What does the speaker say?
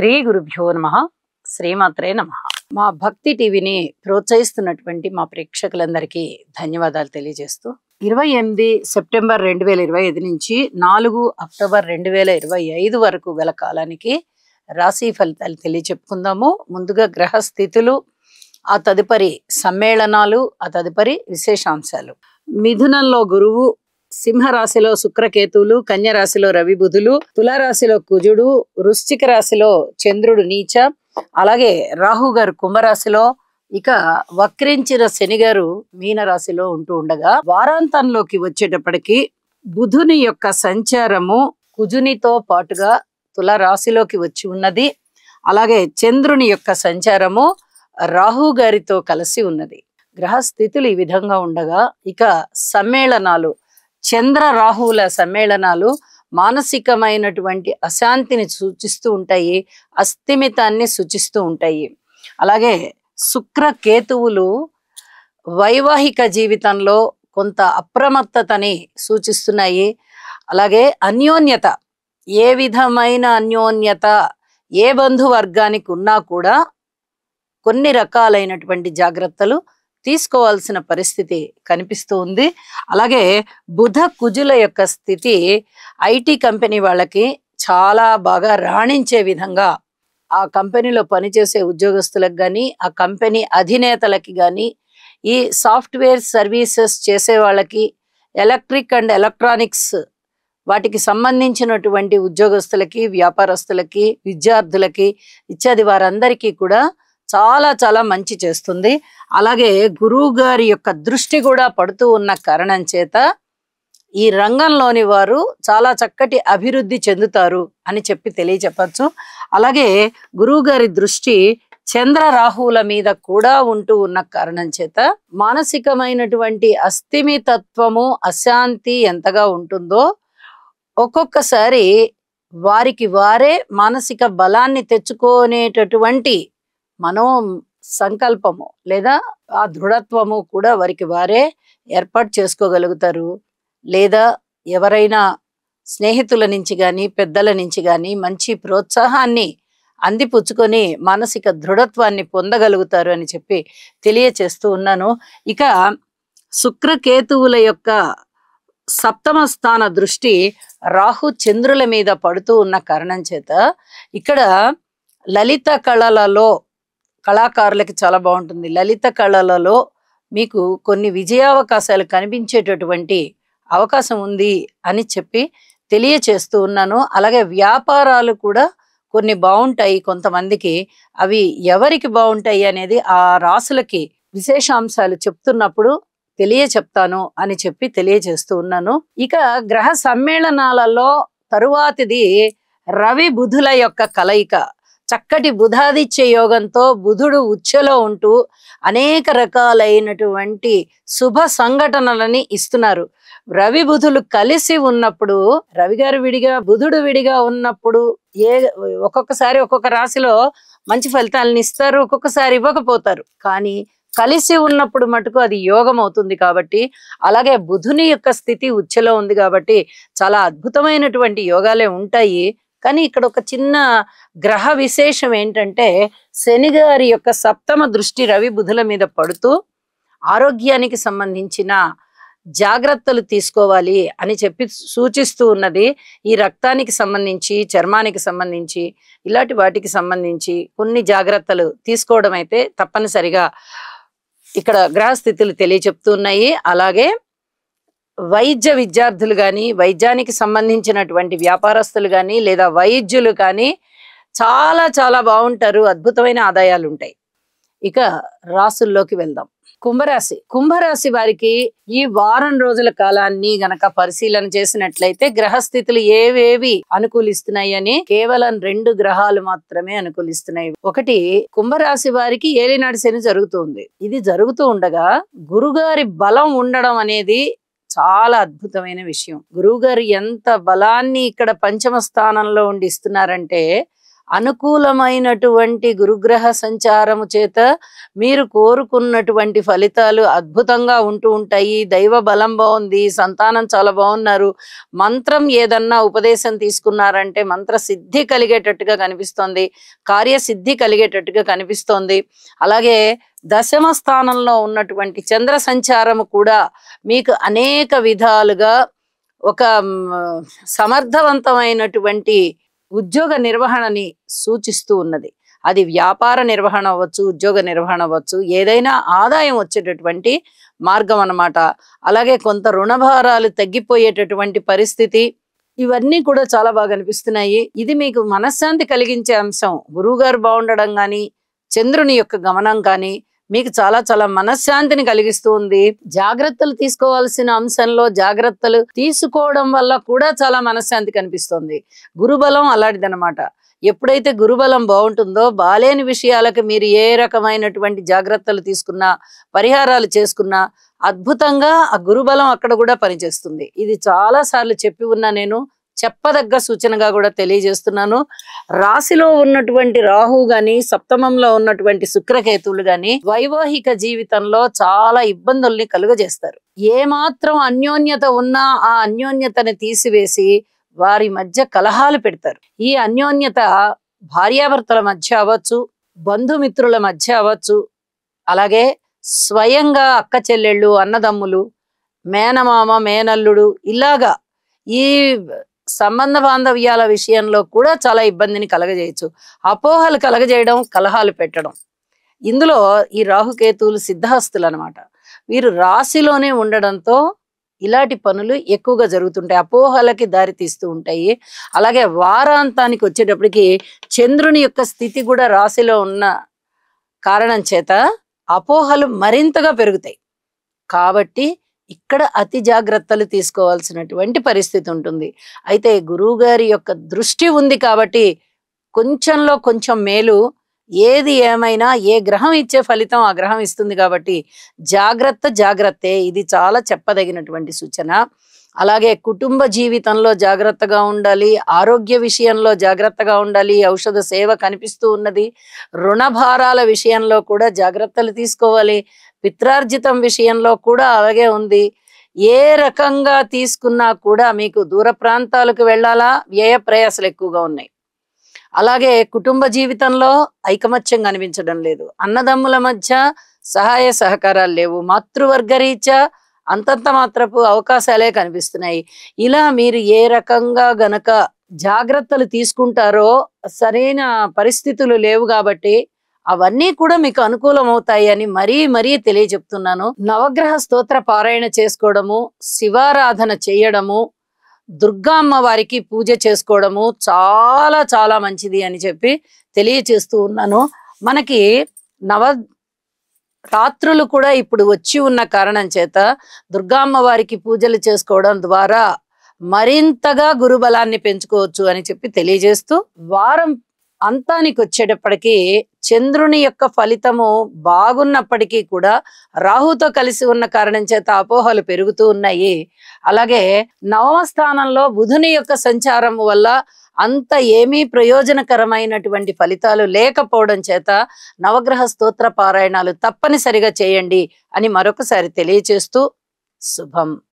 శ్రీ గురుభ్యో నమః. శ్రీమాత్రే నమః. మా భక్తి టీవీని ప్రోత్సహిస్తున్నటువంటి మా ప్రేక్షకులందరికీ ధన్యవాదాలు తెలియజేస్తూ 28 సెప్టెంబర్ 2025 నుంచి 4 అక్టోబర్ 2025 వరకు గల కాలానికి రాశి ఫలితాలు తెలియచెప్పుకుందాము. ముందుగా గ్రహ స్థితులు, ఆ తదుపరి సమ్మేళనాలు, ఆ తదుపరి విశేషాంశాలు. మిథునంలో గురువు, సింహరాశిలో శుక్రకేతువులు, కన్య రాశిలో రవి బుధులు, తులారాశిలో కుజుడు, వృశ్చిక రాశిలో చంద్రుడు నీచ, అలాగే రాహు గారు కుంభరాశిలో, ఇక వక్రించిన శని గారు మీనరాశిలో ఉంటూ ఉండగా, వారాంతంలోకి వచ్చేటప్పటికి బుధుని యొక్క సంచారము కుజునితో పాటుగా తులారాశిలోకి వచ్చి ఉన్నది. అలాగే చంద్రుని యొక్క సంచారము రాహు గారితో కలిసి ఉన్నది. గ్రహ స్థితులు ఈ విధంగా ఉండగా, ఇక సమ్మేళనాలు, చంద్ర రాహువుల సమ్మేళనాలు మానసికమైనటువంటి అశాంతిని సూచిస్తూ ఉంటాయి, అస్థిమితాన్ని సూచిస్తూ ఉంటాయి. అలాగే శుక్ర కేతువులు వైవాహిక జీవితంలో కొంత అప్రమత్తతని సూచిస్తున్నాయి. అలాగే అన్యోన్యత, ఏ విధమైన అన్యోన్యత ఏ బంధువర్గానికి ఉన్నా కూడా కొన్ని రకాలైనటువంటి జాగ్రత్తలు తీసుకోవాల్సిన పరిస్థితి కనిపిస్తూ ఉంది. అలాగే బుధ కుజుల యొక్క స్థితి ఐటీ కంపెనీ వాళ్ళకి చాలా బాగా రాణించే విధంగా, ఆ కంపెనీలో పనిచేసే ఉద్యోగస్తులకు కానీ, ఆ కంపెనీ అధినేతలకి కానీ, ఈ సాఫ్ట్వేర్ సర్వీసెస్ చేసే వాళ్ళకి, ఎలక్ట్రిక్ అండ్ ఎలక్ట్రానిక్స్ వాటికి సంబంధించినటువంటి ఉద్యోగస్తులకి, వ్యాపారస్తులకి, విద్యార్థులకి ఇత్యాది వారందరికీ కూడా చాలా చాలా మంచి చేస్తుంది. అలాగే గురువు గారి యొక్క దృష్టి కూడా పడుతూ ఉన్న కారణం చేత ఈ రంగంలోని వారు చాలా చక్కటి అభివృద్ధి చెందుతారు అని చెప్పి తెలియచెప్పచ్చు. అలాగే గురువు గారి దృష్టి చంద్ర రాహువుల మీద కూడా ఉంటూ ఉన్న కారణం చేత మానసికమైనటువంటి అస్థిమితత్వము, అశాంతి ఎంతగా ఉంటుందో ఒక్కొక్కసారి వారికి వారే మానసిక బలాన్ని తెచ్చుకునేటటువంటి మనో సంకల్పము లేదా ఆ దృఢత్వము కూడా వారికి వారే ఏర్పాటు చేసుకోగలుగుతారు. లేదా ఎవరైనా స్నేహితుల నుంచి కానీ, పెద్దల నుంచి కానీ మంచి ప్రోత్సాహాన్ని అందిపుచ్చుకొని మానసిక దృఢత్వాన్ని పొందగలుగుతారు అని చెప్పి తెలియచేస్తూ ఉన్నాను. ఇక శుక్రకేతువుల యొక్క సప్తమ స్థాన దృష్టి రాహు చంద్రుల మీద పడుతూ ఉన్న కారణం చేత ఇక్కడ లలిత కళలలో కళాకారులకి చాలా బాగుంటుంది. లలిత కళలలో మీకు కొన్ని విజయావకాశాలు కనిపించేటటువంటి అవకాశం ఉంది అని చెప్పి తెలియచేస్తూ ఉన్నాను. అలాగే వ్యాపారాలు కూడా కొన్ని బాగుంటాయి కొంతమందికి. అవి ఎవరికి బాగుంటాయి అనేది ఆ రాసులకి విశేషాంశాలు చెప్తున్నప్పుడు చెప్తాను అని చెప్పి తెలియజేస్తూ ఉన్నాను. ఇక గ్రహ సమ్మేళనాలలో తరువాతిది రవి బుధుల యొక్క కలయిక. చక్కటి బుధాదిత్య యోగంతో బుధుడు ఉచ్చలో ఉంటూ అనేక రకాలైనటువంటి శుభ సంఘటనలని ఇస్తున్నారు. రవి బుధులు కలిసి ఉన్నప్పుడు, రవి గారు విడిగా బుధుడు విడిగా ఉన్నప్పుడు ఒక్కొక్కసారి ఒక్కొక్క రాశిలో మంచి ఫలితాలను ఇస్తారు, ఒక్కొక్కసారి ఇవ్వకపోతారు. కానీ కలిసి ఉన్నప్పుడు మటుకు అది యోగం అవుతుంది. కాబట్టి అలాగే బుధుని యొక్క స్థితి ఉచ్చలో ఉంది కాబట్టి చాలా అద్భుతమైనటువంటి యోగాలే ఉంటాయి. కానీ ఇక్కడ ఒక చిన్న గ్రహ విశేషం ఏంటంటే, శని గారి యొక్క సప్తమ దృష్టి రవి బుధుల మీద పడుతూ ఆరోగ్యానికి సంబంధించిన జాగ్రత్తలు తీసుకోవాలి అని చెప్పి సూచిస్తూ ఉన్నది. ఈ రక్తానికి సంబంధించి, చర్మానికి సంబంధించి, ఇలాంటి వాటికి సంబంధించి కొన్ని జాగ్రత్తలు తీసుకోవడం అయితే తప్పనిసరిగా ఇక్కడ గ్రహస్థితులు తెలియచెప్తున్నాయి. అలాగే వైద్య విద్యార్థులు కానీ, వైద్యానికి సంబంధించినటువంటి వ్యాపారస్తులు కానీ, లేదా వైద్యులు కానీ చాలా చాలా బాగుంటారు, అద్భుతమైన ఆదాయాలు ఉంటాయి. ఇక రాసుల్లోకి వెళ్దాం. కుంభరాశి వారికి ఈ వారం రోజుల కాలాన్ని గనక పరిశీలన చేసినట్లయితే గ్రహస్థితులు ఏవేవి అనుకూలిస్తున్నాయి అని కేవలం 2 గ్రహాలు మాత్రమే అనుకూలిస్తున్నాయి. ఒకటి, కుంభరాశి వారికి ఏలినాటి శని జరుగుతుంది. ఇది జరుగుతూ ఉండగా గురుగారి బలం ఉండడం అనేది చాలా అద్భుతమైన విషయం. గురువు గారు ఎంత బలాన్ని ఇక్కడ పంచమ స్థానంలో ఉండి ఇస్తున్నారంటే అనుకూలమైనటువంటి గురుగ్రహ సంచారము చేత మీరు కోరుకున్నటువంటి ఫలితాలు అద్భుతంగా ఉంటూ ఉంటాయి. దైవ బలం బాగుంది, సంతానం చాలా బాగున్నారు. మంత్రం ఏదన్నా ఉపదేశం తీసుకున్నారంటే మంత్ర సిద్ధి కలిగేటట్టుగా కనిపిస్తోంది, కార్యసిద్ధి కలిగేటట్టుగా కనిపిస్తోంది. అలాగే దశమ స్థానంలో ఉన్నటువంటి చంద్ర సంచారము కూడా మీకు అనేక విధాలుగా ఒక సమర్థవంతమైనటువంటి ఉద్యోగ నిర్వహణని సూచిస్తూ ఉన్నది. అది వ్యాపార నిర్వహణ అవ్వచ్చు, ఉద్యోగ నిర్వహణ అవ్వచ్చు, ఏదైనా ఆదాయం వచ్చేటటువంటి మార్గం అన్నమాట. అలాగే కొంత రుణభారాలు తగ్గిపోయేటటువంటి పరిస్థితి, ఇవన్నీ కూడా చాలా బాగా అనిపిస్తున్నాయి. ఇది మీకు మనశ్శాంతి కలిగించే అంశం. గురువుగారు బాగుండడం కానీ, చంద్రుని యొక్క గమనం కానీ మీకు చాలా చాలా మనశ్శాంతిని కలిగిస్తూ ఉంది. జాగ్రత్తలు తీసుకోవాల్సిన అంశంలో జాగ్రత్తలు తీసుకోవడం వల్ల కూడా చాలా మనశ్శాంతి కనిపిస్తుంది. గురుబలం అలాంటిదన్నమాట. ఎప్పుడైతే గురుబలం బాగుంటుందో బాలేని విషయాలకు మీరు ఏ రకమైనటువంటి జాగ్రత్తలు తీసుకున్నా, పరిహారాలు చేసుకున్నా అద్భుతంగా ఆ గురుబలం అక్కడ కూడా పనిచేస్తుంది. ఇది చాలా సార్లు చెప్పి ఉన్నా, నేను చెప్పదగ్గ సూచనగా కూడా తెలియజేస్తున్నాను. రాశిలో ఉన్నటువంటి రాహు గాని, సప్తమంలో ఉన్నటువంటి శుక్రకేతువులు గాని వైవాహిక జీవితంలో చాలా ఇబ్బందుల్ని కలుగజేస్తారు. ఏమాత్రం అన్యోన్యత ఉన్నా ఆ అన్యోన్యతని తీసివేసి వారి మధ్య కలహాలు పెడతారు. ఈ అన్యోన్యత భార్యాభర్తల మధ్య అవ్వచ్చు, బంధుమిత్రుల మధ్య అవ్వచ్చు, అలాగే స్వయంగా అక్క చెల్లెళ్ళు, అన్నదమ్ములు, మేనమామ, మేనల్లుడు, ఇలాగా ఈ సంబంధ బాంధవ్యాల విషయంలో కూడా చాలా ఇబ్బందిని కలగజేయచ్చు. అపోహలు కలగజేయడం, కలహాలు పెట్టడం. ఇందులో ఈ రాహుకేతువులు సిద్ధహస్తులు అనమాట. వీరు రాశిలోనే ఉండడంతో ఇలాంటి పనులు ఎక్కువగా జరుగుతుంటాయి, అపోహలకి దారి తీస్తూ ఉంటాయి. అలాగే వారాంతానికి వచ్చేటప్పటికి చంద్రుని యొక్క స్థితి కూడా రాశిలో ఉన్న కారణం చేత అపోహలు మరింతగా పెరుగుతాయి. కాబట్టి ఇక్కడ అతి జాగ్రత్తలు తీసుకోవాల్సినటువంటి పరిస్థితి ఉంటుంది. అయితే గురువు గారి యొక్క దృష్టి ఉంది కాబట్టి కొంచెంలో కొంచెం మేలు. ఏది ఏమైనా ఏ గ్రహం ఇచ్చే ఫలితం ఆ గ్రహం ఇస్తుంది కాబట్టి జాగ్రత్తే. ఇది చాలా చెప్పదగినటువంటి సూచన. అలాగే కుటుంబ జీవితంలో జాగ్రత్తగా ఉండాలి, ఆరోగ్య విషయంలో జాగ్రత్తగా ఉండాలి. ఔషధ సేవ కనిపిస్తూ ఉన్నది. రుణభారాల విషయంలో కూడా జాగ్రత్తలు తీసుకోవాలి. పిత్రార్జితం విషయంలో కూడా అలాగే ఉంది. ఏ రకంగా తీసుకున్నా కూడా మీకు దూర ప్రాంతాలకు వెళ్ళాలా, వ్యయ ప్రయాసాలు ఎక్కువగా ఉన్నాయి. అలాగే కుటుంబ జీవితంలో ఐకమత్యం కనిపించడం లేదు. అన్నదమ్ముల మధ్య సహాయ సహకారాలు లేవు. మాతృవర్గరీత్యా అంతంత మాత్రపు అవకాశాలే కనిపిస్తున్నాయి. ఇలా మీరు ఏ రకంగా గనక జాగ్రత్తలు తీసుకుంటారో సరైన పరిస్థితులు లేవు కాబట్టి అవన్నీ కూడా మీకు అనుకూలం అవుతాయి అని మరీ తెలియజెప్తున్నాను. నవగ్రహ స్తోత్ర పారాయణ చేసుకోవడము, శివారాధన చేయడము, దుర్గా అమ్మవారికి పూజ చేసుకోవడము చాలా చాలా మంచిది అని చెప్పి తెలియచేస్తూ ఉన్నాను. మనకి రాత్రులు కూడా ఇప్పుడు వచ్చి ఉన్న కారణం చేత దుర్గా అమ్మవారికి పూజలు చేసుకోవడం ద్వారా మరింతగా గురుబలాన్ని పెంచుకోవచ్చు అని చెప్పి తెలియజేస్తూ, వారం అంతానికి వచ్చేటప్పటికి చంద్రుని యొక్క ఫలితము బాగున్నప్పటికీ కూడా రాహుతో కలిసి ఉన్న కారణం చేత అపోహలు పెరుగుతూ ఉన్నాయి. అలాగే నవమ స్థానంలో బుధుని యొక్క సంచారం వల్ల అంత ఏమీ ప్రయోజనకరమైనటువంటి ఫలితాలు లేకపోవడం చేత నవగ్రహ స్తోత్ర పారాయణాలు తప్పనిసరిగా చేయండి అని మరొకసారి తెలియచేస్తూ శుభం.